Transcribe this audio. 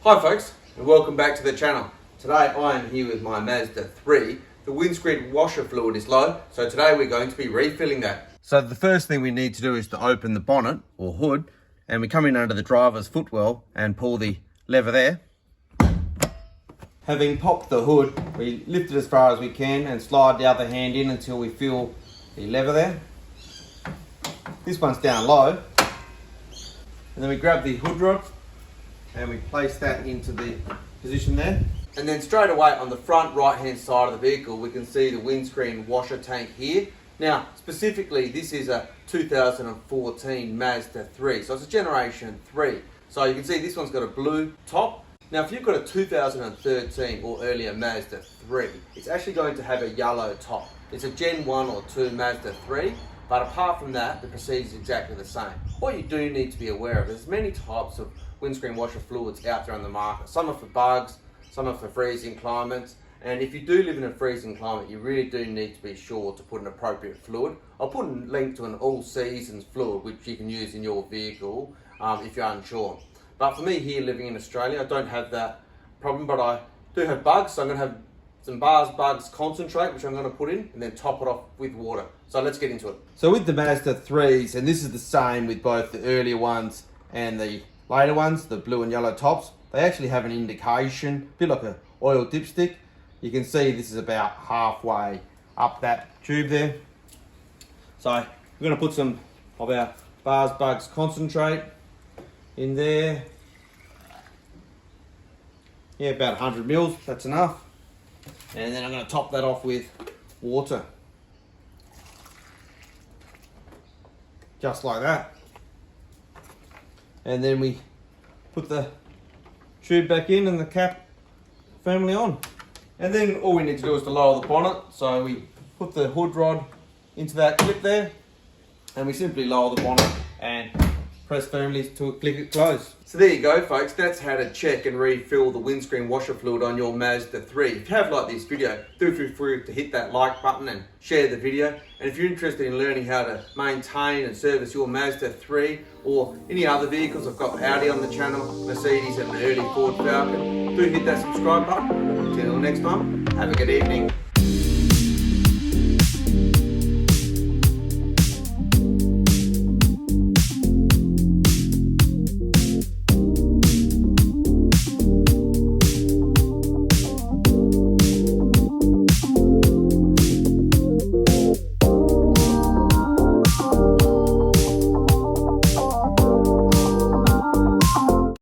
Hi folks, and welcome back to the channel. Today I am here with my Mazda 3. The windscreen washer fluid is low, so today we're going to be refilling that. So the first thing we need to do is to open the bonnet or hood, and we come in under the driver's footwell and pull the lever there. Having popped the hood, we lift it as far as we can and slide the other hand in until we feel the lever there. This one's down low, and then we grab the hood rod and we place that into the position there. And then straight away on the front right hand side of the vehicle we can see the windscreen washer tank here. Now specifically this is a 2014 Mazda 3, so it's a generation 3. So you can see this one's got a blue top. Now if you've got a 2013 or earlier Mazda 3, it's actually going to have a yellow top. It's a Gen 1 or 2 Mazda 3, but apart from that the procedure is exactly the same. What you do need to be aware of, there's many types of windscreen washer fluids out there on the market. Some are for bugs, some are for freezing climates, and if you do live in a freezing climate you really do need to be sure to put an appropriate fluid. I'll put a link to an all seasons fluid which you can use in your vehicle if you're unsure. But for me here living in Australia I don't have that problem, but I do have bugs, so I'm going to have some bugs concentrate which I'm going to put in and then top it off with water. So let's get into it. So with the Mazda 3s, and this is the same with both the earlier ones and the later ones, the blue and yellow tops, they actually have an indication, a bit like an oil dipstick. You can see this is about halfway up that tube there. So I'm going to put some of our bugs concentrate in there. Yeah, about 100 mils, that's enough. And then I'm going to top that off with water. Just like that. And then we put the tube back in and the cap firmly on. And then all we need to do is to lower the bonnet. So we put the hood rod into that clip there and we simply lower the bonnet and press firmly to click it closed. So there you go folks, that's how to check and refill the windscreen washer fluid on your Mazda 3. If you have liked this video, do feel free to hit that like button and share the video. And if you're interested in learning how to maintain and service your Mazda 3 or any other vehicles, I've got Audi on the channel, Mercedes and an early Ford Falcon, do hit that subscribe button. Until next time, have a good evening.